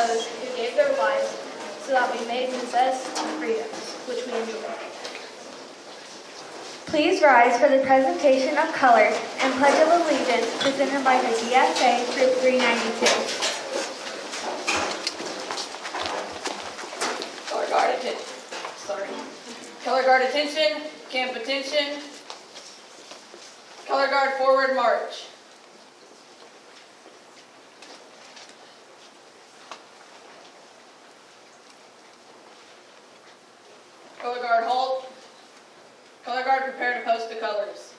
those who gave their lives so that we may possess the freedoms which we enjoy. Please rise for the presentation of colors and Pledge of Allegiance presented by the DSA Group 392. Color guard attention, camp attention. Color guard forward march. Color guard halt. Color guard prepare to post the colors.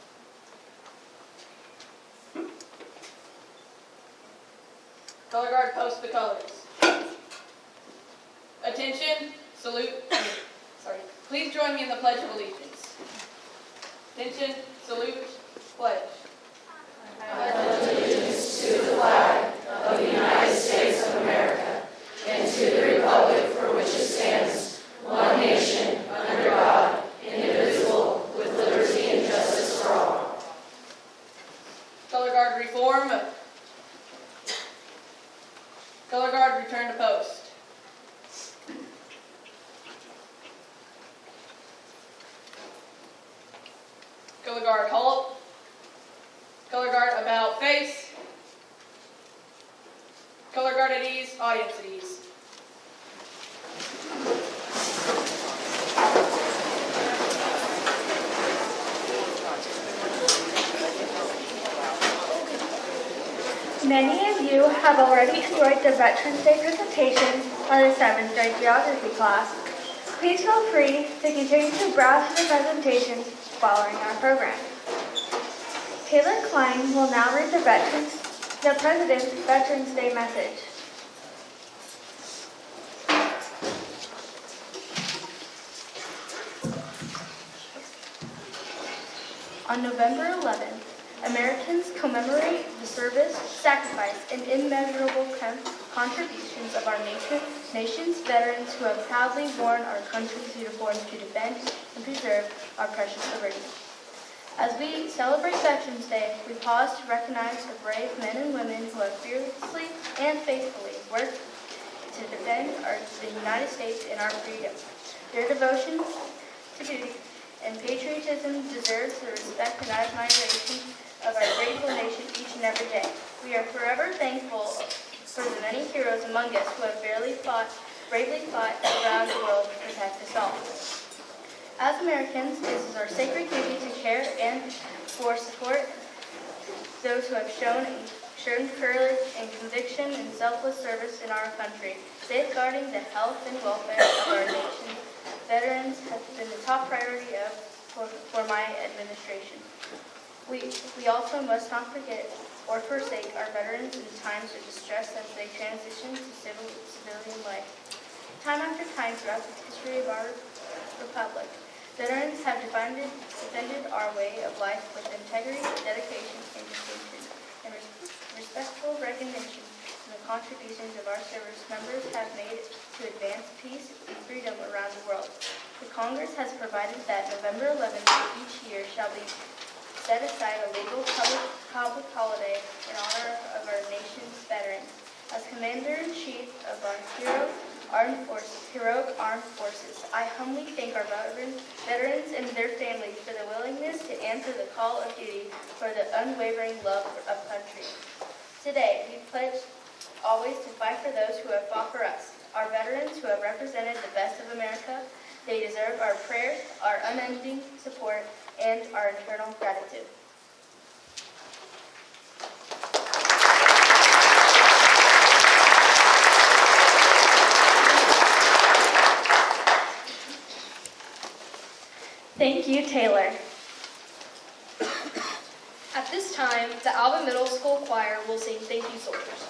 Color guard post the colors. Attention, salute. Please join me in the Pledge of Allegiance. Attention, salute, pledge. I pledge allegiance to the flag of the United States of America and to the republic for which it stands, one nation, under God, indivisible, with liberty and justice for all. Color guard reform. Color guard return to post. Color guard halt. Color guard about face. Color guard at ease, audience at ease. Many of you have already enjoyed the Veterans Day presentation of the 7th grade geography class. Please feel free to continue to browse through the presentations following our program. Taylor Klein will now read the President's Veterans Day message. On November 11th, Americans commemorate the service, sacrifice, and immeasurable contributions of our nation's veterans who have proudly worn our country's uniforms to defend and preserve our precious liberty. As we celebrate Veterans Day, we pause to recognize the brave men and women who have fearlessly and faithfully worked to defend the United States and our freedom. Their devotion to duty and patriotism deserves the respect and admiration of our grateful nation each and every day. We are forever thankful for the many heroes among us who have bravely fought around the world to protect us all. As Americans, it is our sacred duty to care and support those who have shown courage and conviction and selfless service in our country. Safeguarding the health and welfare of our nation's veterans has been the top priority for my administration. We also must not forget or forsake our veterans in times of distress as they transition to civilian life. Time after time throughout the history of our republic, veterans have defended our way of life with integrity, dedication, and distinction, and respectful recognition of the contributions of our service members have made to advance peace and freedom around the world. The Congress has provided that November 11th of each year shall be set aside a legal public holiday in honor of our nation's veterans. As Commander-in-Chief of our heroic armed forces, I humbly thank our veterans and their families for the willingness to answer the call of duty, for the unwavering love of country. Today, we pledge always to fight for those who have fought for us, our veterans who have represented the best of America. They deserve our prayers, our unending support, and our eternal gratitude. Thank you, Taylor. At this time, the Alva Middle School Choir will sing Thank You, Soldiers.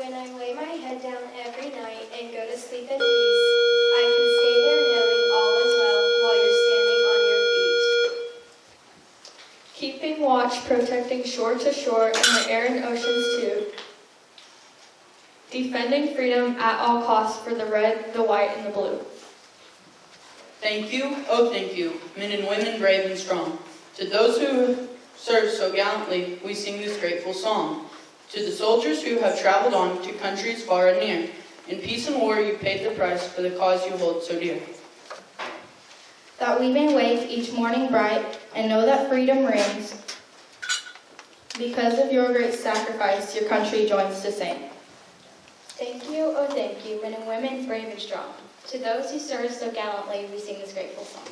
When I lay my head down every night and go to sleep in peace, I can stay there knowing all is well while you're standing on your feet. Keeping watch, protecting shore to shore and the air and oceans too. Defending freedom at all costs for the red, the white, and the blue. Thank you, oh thank you, men and women brave and strong. To those who serve so gallantly, we sing this grateful song. To the soldiers who have traveled on to countries far and near, in peace and war you paid the price for the cause you hold so dear. That we may wake each morning bright and know that freedom reigns. Because of your great sacrifice, your country joins to sing. Thank you, oh thank you, men and women brave and strong. To those who serve so gallantly, we sing this grateful song.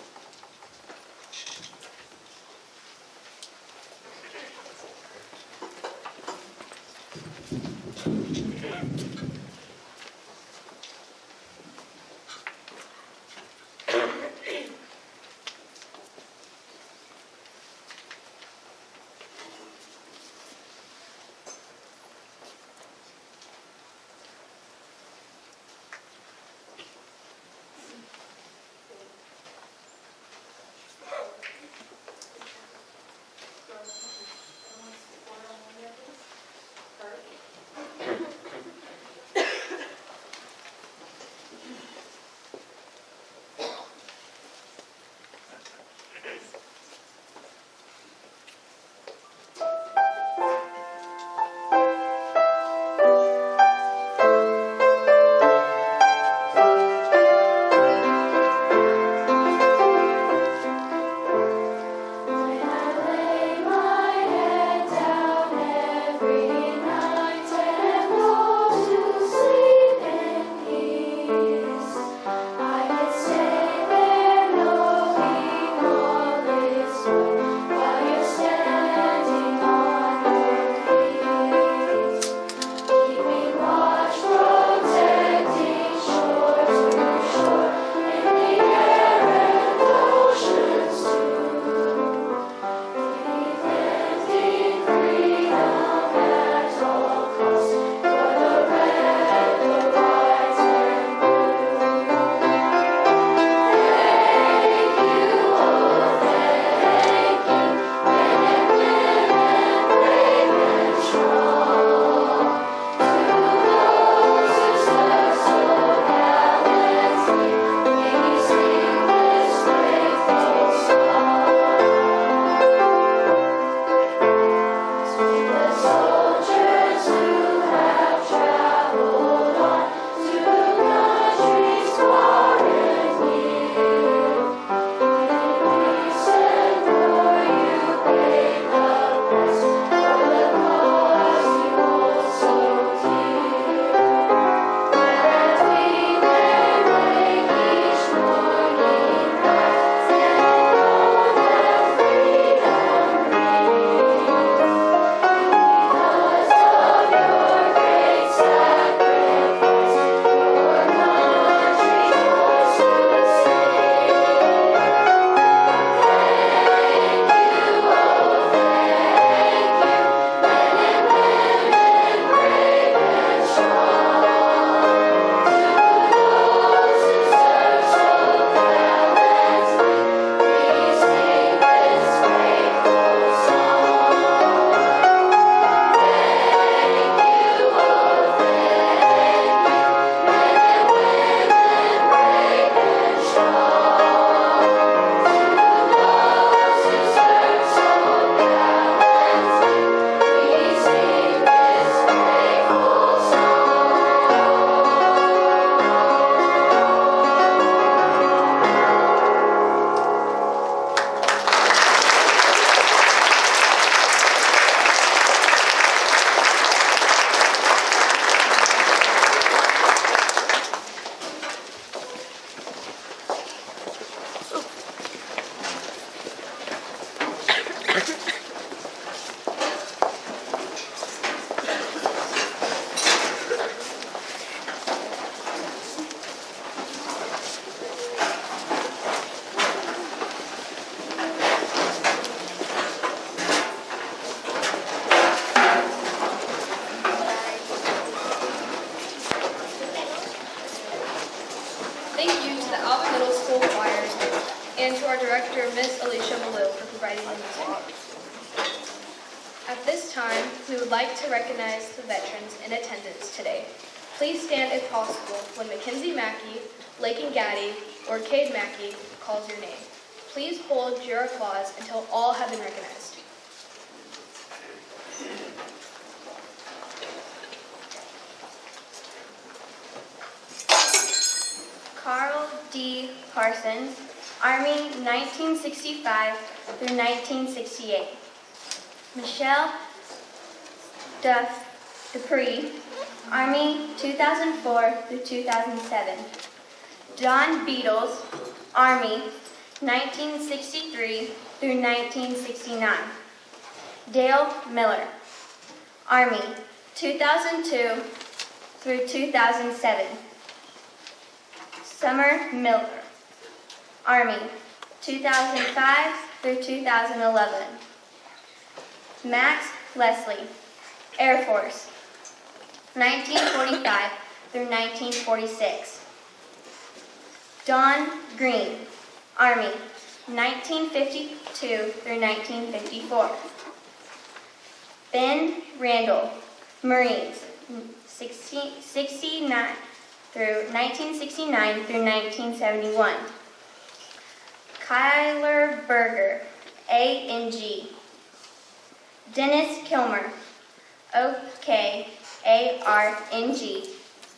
and to our director, Miss Alicia Ballou, for providing the music. At this time, we would like to recognize the veterans in attendance today. Please stand if possible when Mackenzie Mackey, Lakin Gaddy, or Cade Mackey calls your name. Please hold your applause until all have been recognized. Carl D. Parsons, Army 1965 through 1968. Michelle Dupree, Army 2004 through 2007. John Beatles, Army 1963 through 1969. Dale Miller, Army 2002 through 2007. Summer Miller, Army 2005 through 2011. Max Leslie, Air Force 1945 through 1946. Don Green, Army 1952 through 1954. Ben Randall, Marines 1969 through 1971. Kyler Berger, A&G. Dennis Kilmer, OKARNG,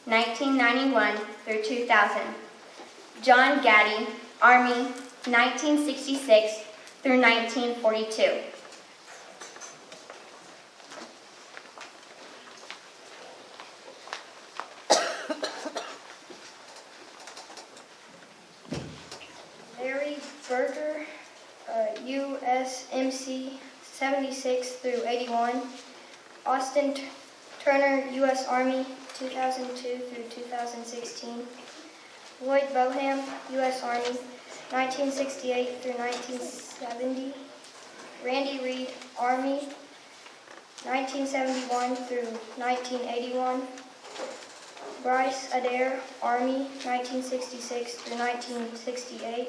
1991 through 2000. John Gaddy, Army 1966 through 1942. Larry Berger, USMC 76 through 81. Austin Turner, U.S. Army 2002 through 2016. Lloyd Boham, U.S. Army 1968 through 1970. Randy Reed, Army 1971 through 1981. Bryce Adair, Army 1966 through 1968.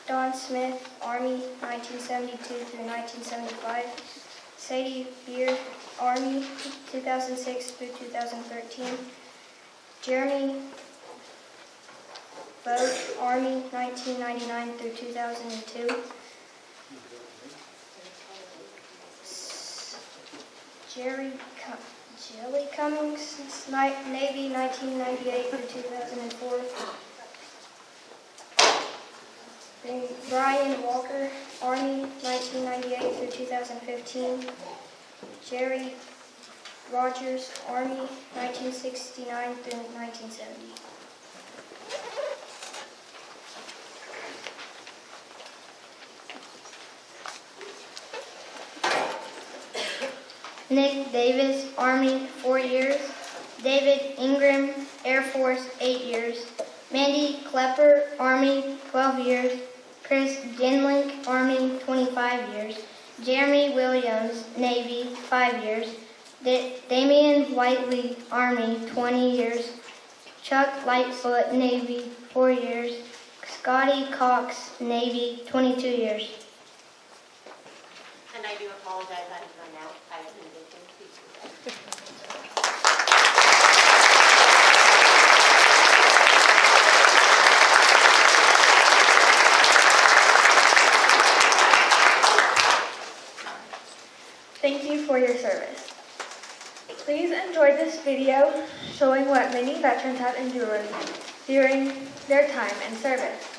Don Smith, Army 1972 through 1975. Sadie Beard, Army 2006 through 2013. Jeremy Bode, Army 1999 through 2002. Jelly Cummings, Navy 1998 through 2004. Brian Walker, Army 1998 through 2015. Jerry Rogers, Army 1969 through 1970. Nick Davis, Army 4 years. David Ingram, Air Force 8 years. Mandy Klepper, Army 12 years. Chris Genlink, Army 25 years. Jeremy Williams, Navy 5 years. Damian Whiteley, Army 20 years. Chuck Lightfoot, Navy 4 years. Scotty Cox, Navy 22 years. And I do apologize, I have run out. I have been busy. Thank you for your service. Please enjoy this video showing what many veterans have endured during their time in service.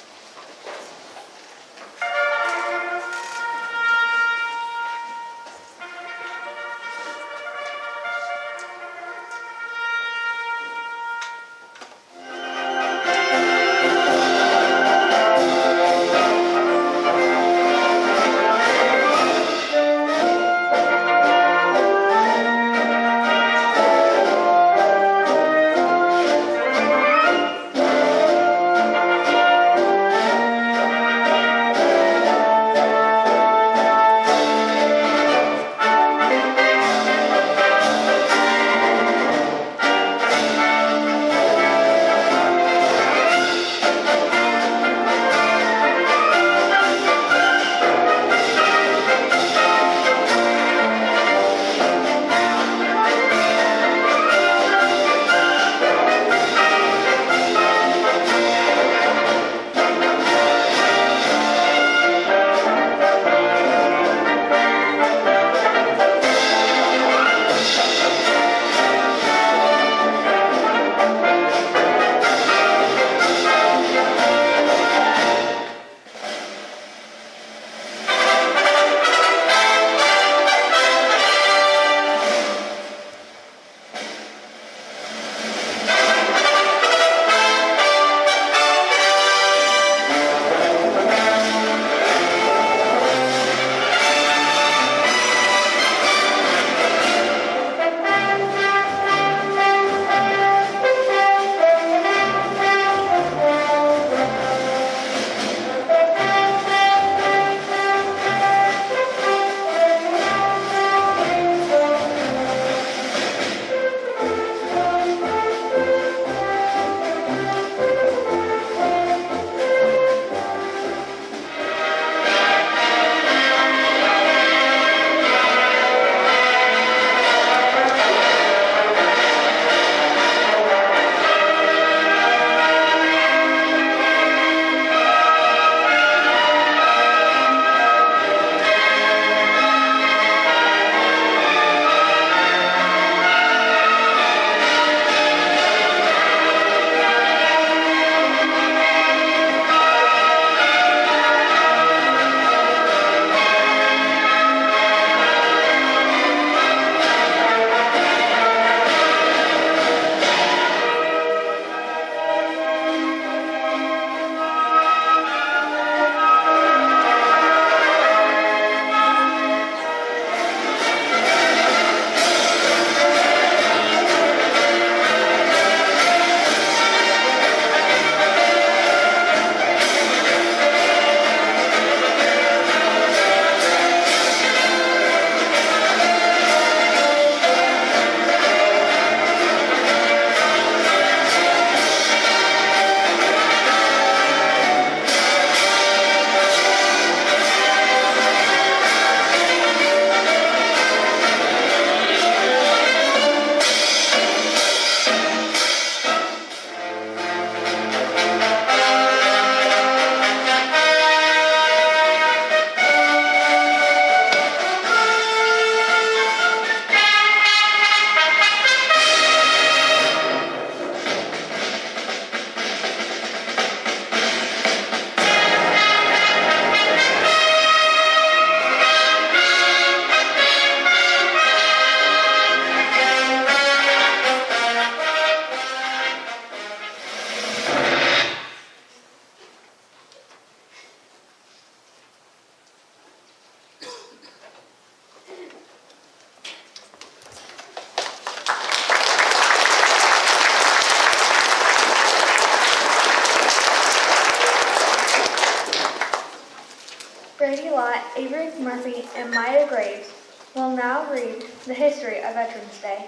Lott, Avery Murphy, and Maya Graves will now read the history of Veterans Day.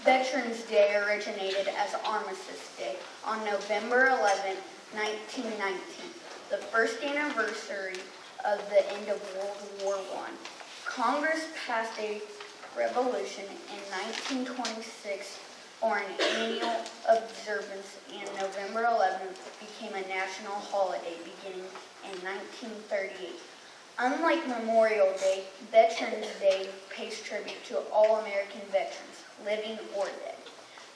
Veterans Day originated as Armistice Day on November 11, 1919, the first anniversary of the end of World War I. Congress passed a resolution in 1926 for an annual observance, and November 11th became a national holiday beginning in 1938. Unlike Memorial Day, Veterans Day pays tribute to all American veterans, living or dead,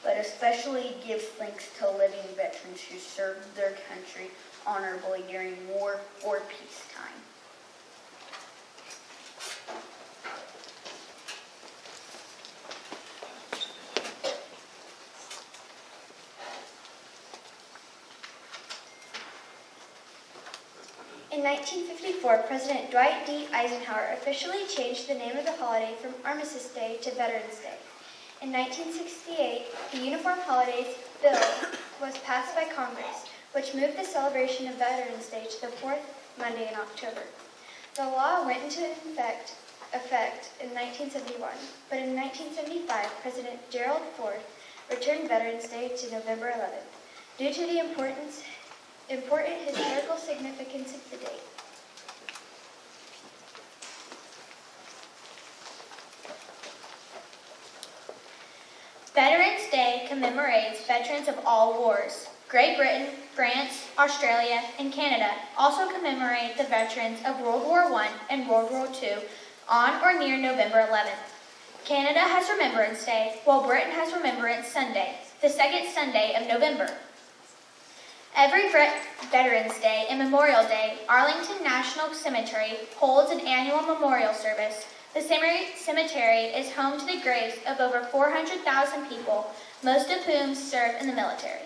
but especially gives thanks to living veterans who served their country honorably during war or peacetime. In 1954, President Dwight D. Eisenhower officially changed the name of the holiday from Armistice Day to Veterans Day. In 1968, the Uniform Holidays Bill was passed by Congress, which moved the celebration of Veterans Day to the fourth Monday in October. The law went into effect in 1971, but in 1975, President Gerald Ford returned Veterans Day to November 11th, due to the important historical significance of the date. Veterans Day commemorates veterans of all wars. Great Britain, France, Australia, and Canada also commemorate the veterans of World War I and World War II on or near November 11th. Canada has Remembrance Day, while Britain has Remembrance Sunday, the second Sunday of November. Every Veterans Day and Memorial Day, Arlington National Cemetery holds an annual memorial service. The cemetery is home to the graves of over 400,000 people, most of whom served in the military.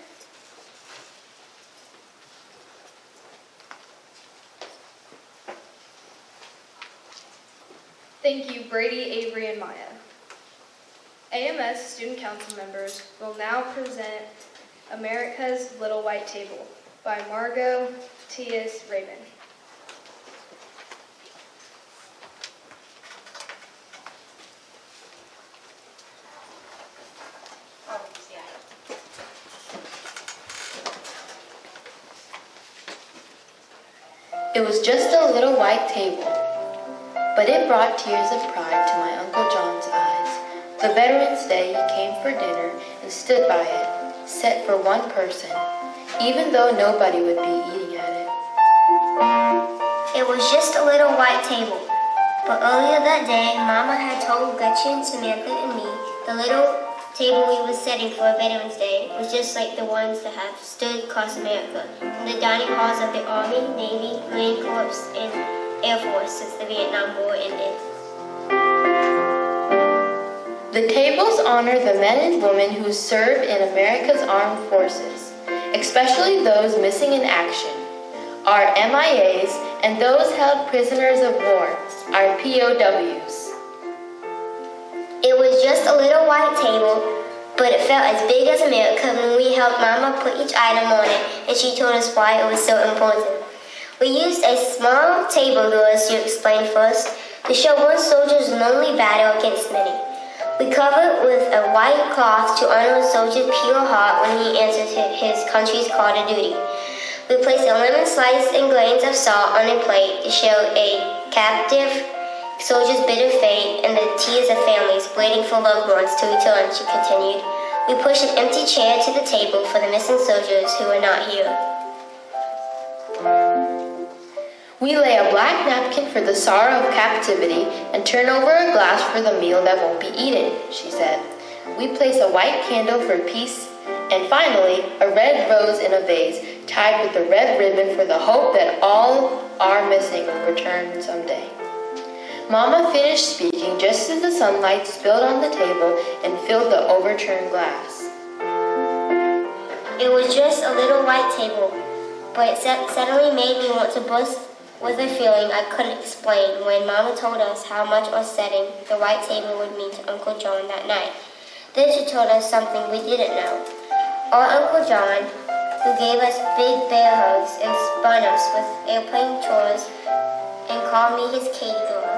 Thank you, Brady, Avery, and Maya. AMS Student Council members will now present America's Little White Table by Margot T.S. Raven. It was just a little white table, but it brought tears of pride to my Uncle John's eyes. The Veterans Day he came for dinner and stood by it, set for one person, even though nobody would be eating at it. It was just a little white table, but earlier that day, Mama had told Gretchen, Samantha, and me the little table we were setting for Veterans Day was just like the ones that have stood across America in the dining halls of the Army, Navy, Marine Corps, and Air Force since the Vietnam War ended. The tables honor the men and women who served in America's armed forces, especially those missing in action, our MIAs, and those held prisoners of war, our POWs. It was just a little white table, but it felt as big as America when we helped Mama put each item on it, and she told us why it was so important. We used a small table, she explained first, to show one soldier's lonely battle against many. We covered with a white cloth to honor a soldier's pure heart when he answered his country's call to duty. We placed a lemon slice and grains of salt on a plate to show a captive soldier's bitter fate and the tears of families waiting for loved ones to return, she continued. We pushed an empty chair to the table for the missing soldiers who were not here. We lay a black napkin for the sorrow of captivity and turn over a glass for the meal that won't be eaten, she said. We place a white candle for peace, and finally, a red rose in a vase tied with a red ribbon for the hope that all our missing will return someday. Mama finished speaking just as the sunlight spilled on the table and filled the overturned glass. It was just a little white table, but it suddenly made me want to burst was a feeling I couldn't explain when Mama told us how much us setting the white table would mean to Uncle John that night. Then she told us something we didn't know. Our Uncle John, who gave us big bear hugs and spun us with airplane chores and called me his Katie girl,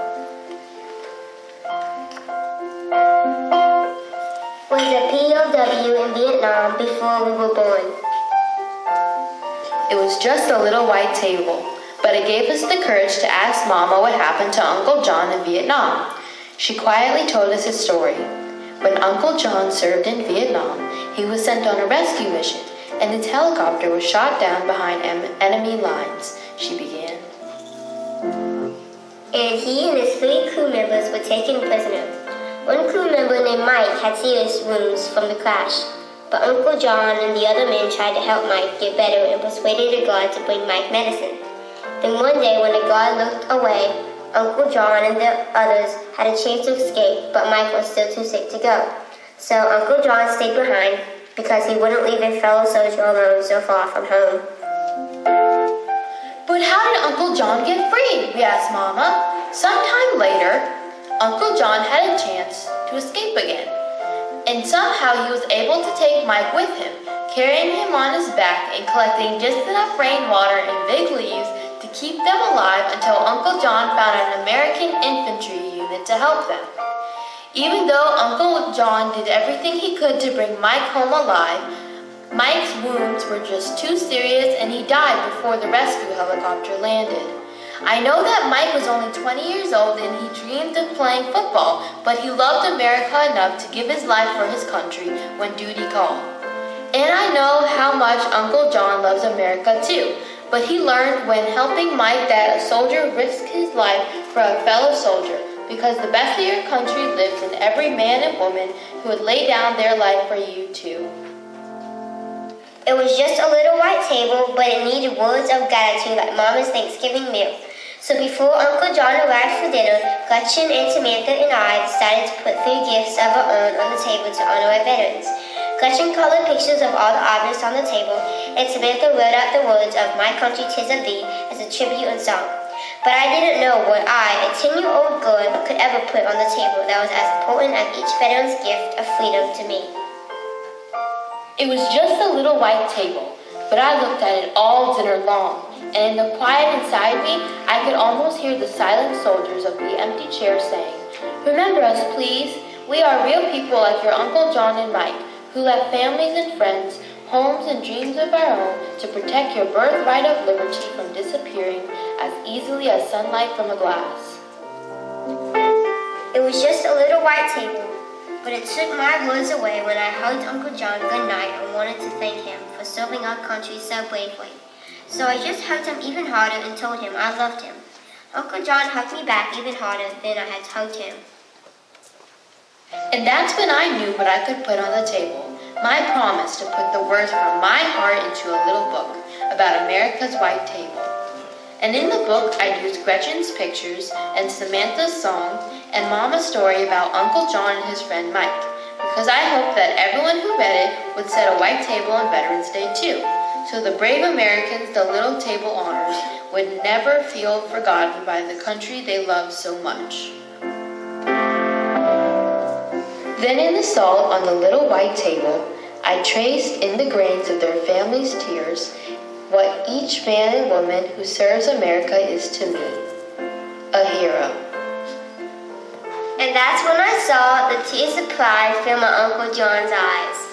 was a POW in Vietnam before we were born. It was just a little white table, but it gave us the courage to ask Mama what happened to Uncle John in Vietnam. She quietly told us his story. When Uncle John served in Vietnam, he was sent on a rescue mission, and his helicopter was shot down behind enemy lines. She began. And he and his 3 crew members were taken prisoner. One crew member named Mike had serious wounds from the crash, but Uncle John and the other men tried to help Mike get better and persuaded a guard to bring Mike medicine. Then one day when the guard looked away, Uncle John and the others had a chance to escape, but Mike was still too sick to go. So Uncle John stayed behind because he wouldn't leave a fellow soldier alone so far from home. But how did Uncle John get free? We asked Mama. Sometime later, Uncle John had a chance to escape again. And somehow he was able to take Mike with him, carrying him on his back and collecting just enough rainwater and big leaves to keep them alive until Uncle John found an American infantry unit to help them. Even though Uncle John did everything he could to bring Mike home alive, Mike's wounds were just too serious and he died before the rescue helicopter landed. I know that Mike was only 20 years old and he dreamed of playing football, but he loved America enough to give his life for his country when duty called. And I know how much Uncle John loves America too, but he learned when helping Mike that a soldier risks his life for a fellow soldier, because the best of your country lives in every man and woman who would lay down their life for you too. It was just a little white table, but it needed words of gratitude like Mama's Thanksgiving meal. So before Uncle John arrived for dinner, Gretchen and Samantha and I decided to put 3 gifts of our own on the table to honor our veterans. Gretchen colored pictures of all the objects on the table, and Samantha wrote out the words of My Country 'Tis of Thee as a tribute and song. But I didn't know what I, a 10-year-old girl, could ever put on the table that was as important as each veteran's gift of freedom to me. It was just a little white table, but I looked at it all dinner long, and in the quiet inside me, I could almost hear the silent soldiers of the empty chair saying, "Remember us, please. We are real people like your Uncle John and Mike, who left families and friends, homes and dreams of our own to protect your birthright of liberty from disappearing as easily as sunlight from a glass." It was just a little white table, but it took my words away when I hugged Uncle John goodnight and wanted to thank him for serving our country so bravely. So I just hugged him even harder and told him I loved him. Uncle John hugged me back even harder than I had hugged him. And that's when I knew what I could put on the table. My promise to put the words from my heart into a little book about America's white table. And in the book, I used Gretchen's pictures and Samantha's song and Mama's story about Uncle John and his friend Mike, because I hoped that everyone who read it would set a white table on Veterans Day too, so the brave Americans the little table honors would never feel forgotten by the country they love so much. Then in the salt on the little white table, I traced in the grains of their families' tears what each man and woman who serves America is to me, a hero. And that's when I saw the tears of pride fill my Uncle John's eyes.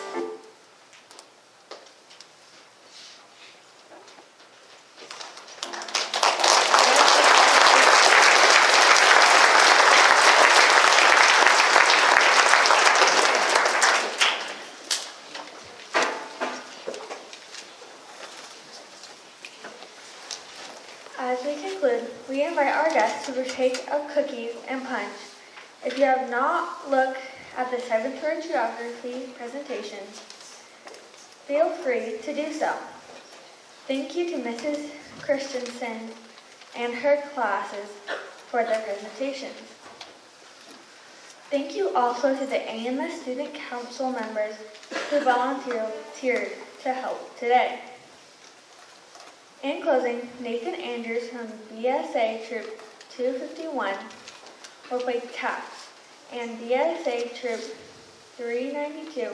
As we conclude, we invite our guests to partake of cookies and punch. If you have not looked at the 7th grade geography presentation, feel free to do so. Thank you to Mrs. Christensen and her classes for their presentations. Thank you also to the AMS Student Council members who volunteered to help today. In closing, Nathan Andrews from BSA Troop 251 will play taps, and BSA Troop 392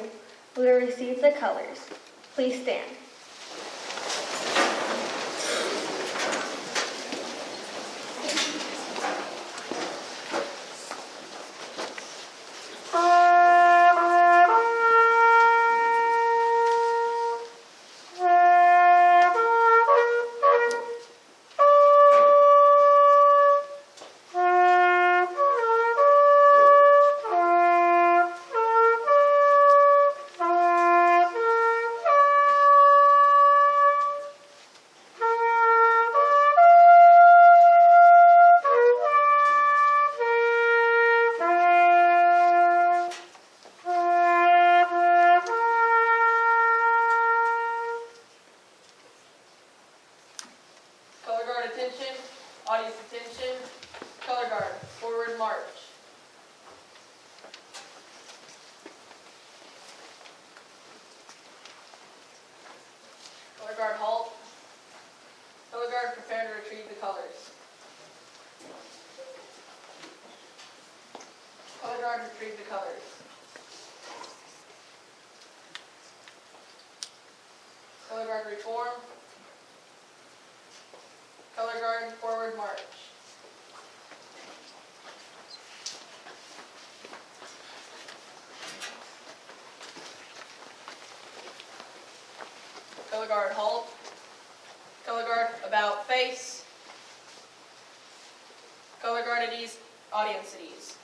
will receive the colors. Please stand. Color guard attention, audience attention, color guard, forward march. Color guard halt. Color guard prepare to retrieve the colors. Color guard retrieve the colors. Color guard reform. Color guard forward march. Color guard halt. Color guard about face. Color guard at ease, audience at ease.